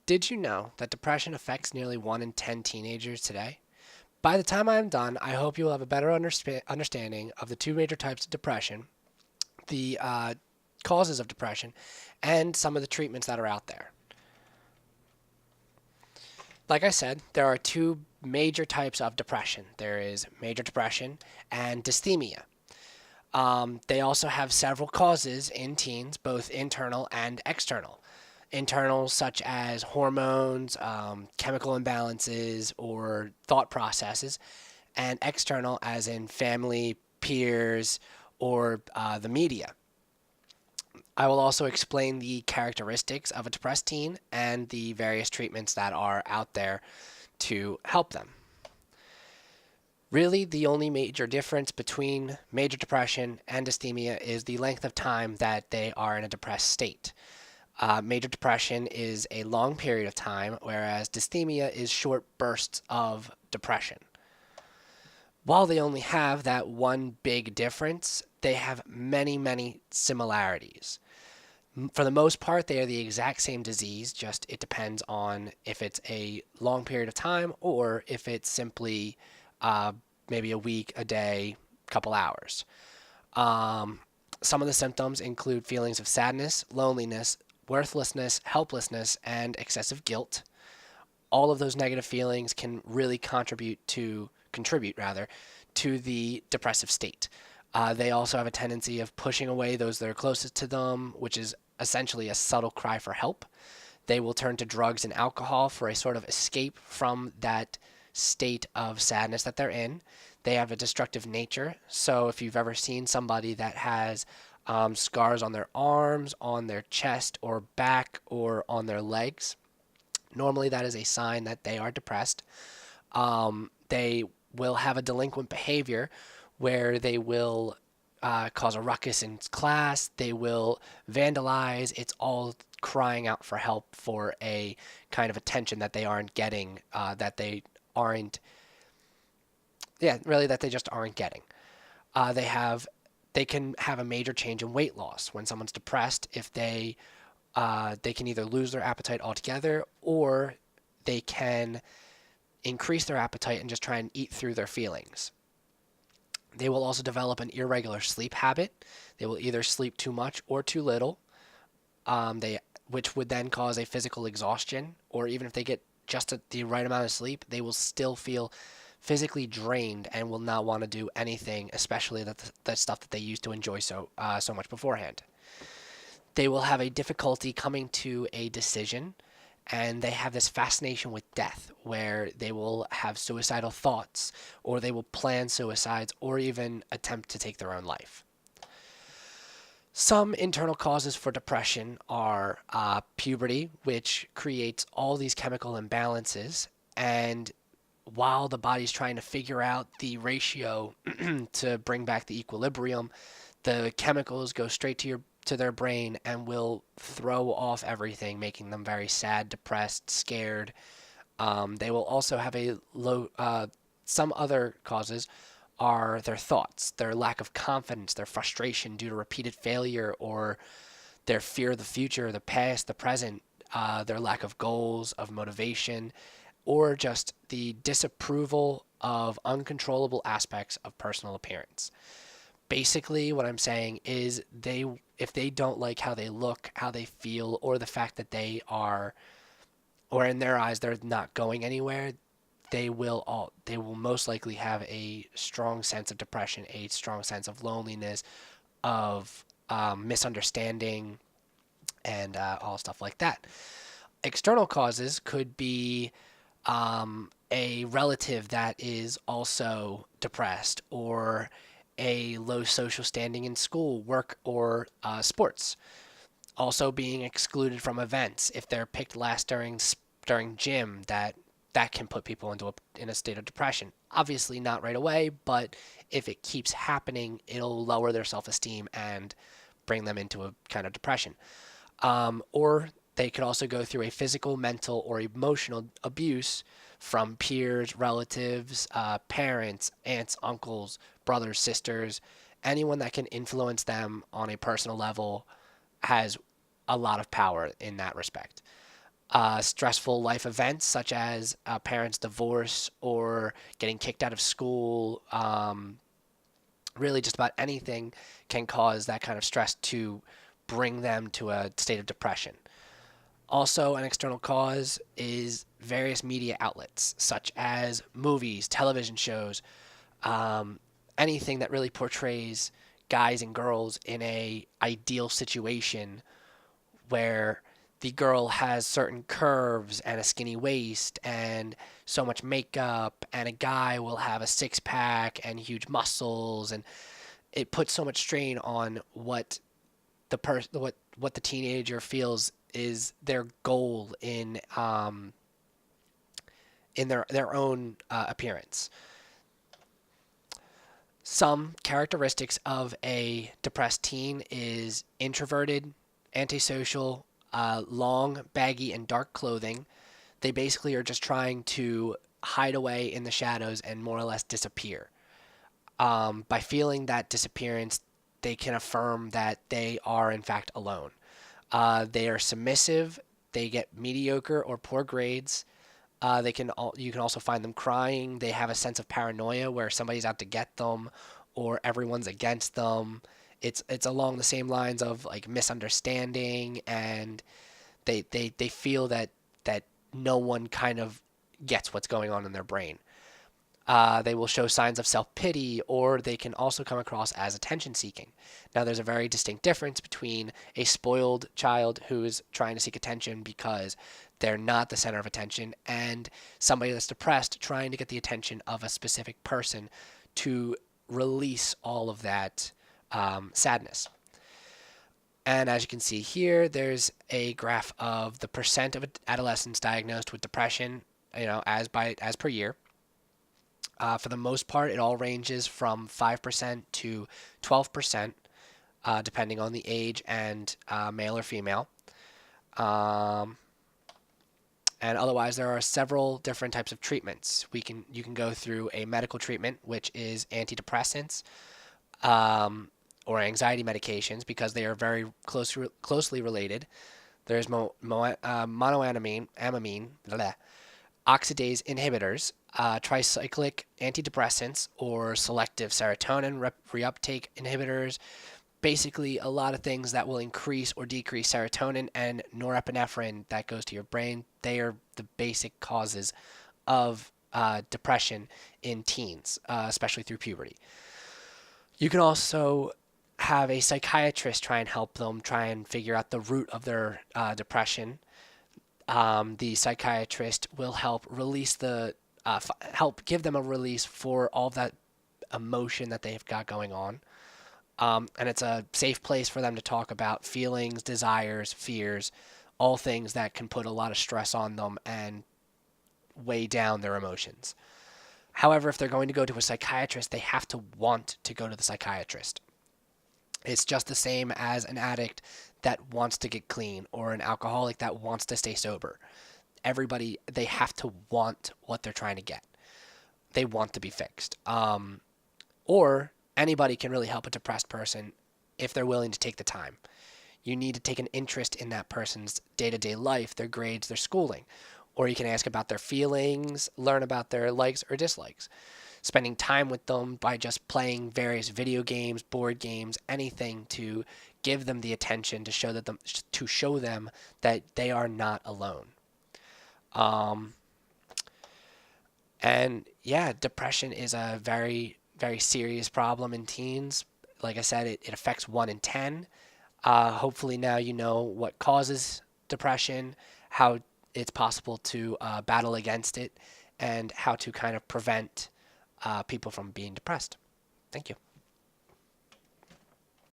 Did you know that depression affects nearly 1 in 10 teenagers today? By the time I am done, I hope you will have a better understanding of the two major types of depression, the causes of depression, and some of the treatments that are out there. Like I said, there are two major types of depression. There is major depression and dysthymia. They also have several causes in teens, both internal and external. Internal, such as hormones, chemical imbalances, or thought processes, and external, as in family, peers, or the media. I will also explain the characteristics of a depressed teen and the various treatments that are out there to help them. Really, the only major difference between major depression and dysthymia is the length of time that they are in a depressed state. Major depression is a long period of time, whereas dysthymia is short bursts of depression. While they only have that one big difference, they have many, many similarities. For the most part, they are the exact same disease, just it depends on if it's a long period of time or if it's simply uh, maybe a week, a day, couple hours. Um, some of the symptoms include feelings of sadness, loneliness, worthlessness, helplessness, and excessive guilt. All of those negative feelings can really contribute rather to the depressive state. They also have a tendency of pushing away those that are closest to them, which is essentially a subtle cry for help. They will turn to drugs and alcohol for a sort of escape from that state of sadness that they're in. They have a destructive nature. So if you've ever seen somebody that has scars on their arms, on their chest or back, or on their legs, normally that is a sign that they are depressed. They will have a delinquent behavior where they will cause a ruckus in class. They will vandalize. It's all crying out for help for a kind of attention that they aren't getting, that they aren't, yeah, really that they just aren't getting. They have, they can have a major change in weight loss when someone's depressed. If they can either lose their appetite altogether or they can increase their appetite and just try and eat through their feelings. They will also develop an irregular sleep habit. They will either sleep too much or too little, which would then cause a physical exhaustion, or even if they get just the right amount of sleep, they will still feel physically drained and will not want to do anything, especially the stuff that they used to enjoy so much beforehand. They will have a difficulty coming to a decision, and they have this fascination with death where they will have suicidal thoughts or they will plan suicides or even attempt to take their own life. Some internal causes for depression are puberty, which creates all these chemical imbalances. And while the body's trying to figure out the ratio to bring back the equilibrium, the chemicals go straight to their brain and will throw off everything, making them very sad, depressed, scared. They will also have a low. Some other causes are their thoughts, their lack of confidence, their frustration due to repeated failure, or their fear of the future, the past, the present, their lack of goals, of motivation, or just the disapproval of uncontrollable aspects of personal appearance. Basically, what I'm saying is if they don't like how they look, how they feel, or the fact that they are, or in their eyes they're not going anywhere, they will most likely have a strong sense of depression, a strong sense of loneliness, of misunderstanding, and all stuff like that. External causes could be a relative that is also depressed, or a low social standing in school, work, or sports. Also, being excluded from events if they're picked last during gym, that can put people in a state of depression. Obviously, not right away, but if it keeps happening, it'll lower their self esteem and bring them into a kind of depression. Or they could also go through a physical, mental, or emotional abuse from peers, relatives, parents, aunts, uncles, brothers, sisters. Anyone that can influence them on a personal level has a lot of power in that respect. Stressful life events such as a parent's divorce or getting kicked out of school, really just about anything can cause that kind of stress to bring them to a state of depression. Also, an external cause is various media outlets such as movies, television shows, um, anything that really portrays guys and girls in a ideal situation where the girl has certain curves and a skinny waist and so much makeup, and a guy will have a six pack and huge muscles, and it puts so much strain on what the teenager feels is their goal in their own appearance. Some characteristics of a depressed teen is introverted, antisocial, long, baggy, and dark clothing. They basically are just trying to hide away in the shadows and more or less disappear. By feeling that disappearance, they can affirm that they are in fact alone. They are submissive. They get mediocre or poor grades. You can also find them crying. They have a sense of paranoia where somebody's out to get them, or everyone's against them. It's along the same lines of like misunderstanding, and they feel that no one kind of gets what's going on in their brain. They will show signs of self pity, or they can also come across as attention seeking. Now, there's a very distinct difference between a spoiled child who is trying to seek attention because they're not the center of attention, and somebody that's depressed trying to get the attention of a specific person to release all of that sadness. And as you can see here, there's a graph of the percent of adolescents diagnosed with depression, as per year. For the most part, it all ranges from 5% to 12%, depending on the age and male or female. Um, and otherwise, there are several different types of treatments. You can go through a medical treatment, which is antidepressants or anxiety medications, because they are very closely related. There's monoamine, oxidase inhibitors, tricyclic antidepressants, or selective serotonin reuptake inhibitors. Basically, a lot of things that will increase or decrease serotonin and norepinephrine that goes to your brain. They are the basic causes of depression in teens, especially through puberty. You can also have a psychiatrist try and help them try and figure out the root of their depression. The psychiatrist will help release help give them a release for all that emotion that they've got going on. And it's a safe place for them to talk about feelings, desires, fears, all things that can put a lot of stress on them and weigh down their emotions. However, if they're going to go to a psychiatrist, they have to want to go to the psychiatrist. It's just the same as an addict that wants to get clean or an alcoholic that wants to stay sober. Everybody, they have to want what they're trying to get. They want to be fixed. Or anybody can really help a depressed person if they're willing to take the time. You need to take an interest in that person's day-to-day life, their grades, their schooling. Or you can ask about their feelings, learn about their likes or dislikes. Spending time with them by just playing various video games, board games, anything to give them the attention to show them that they are not alone. Um, and yeah, depression is a very, very serious problem in teens. Like I said, it affects 1 in 10. Hopefully now you know what causes depression, how it's possible to battle against it, and how to kind of prevent people from being depressed. Thank you.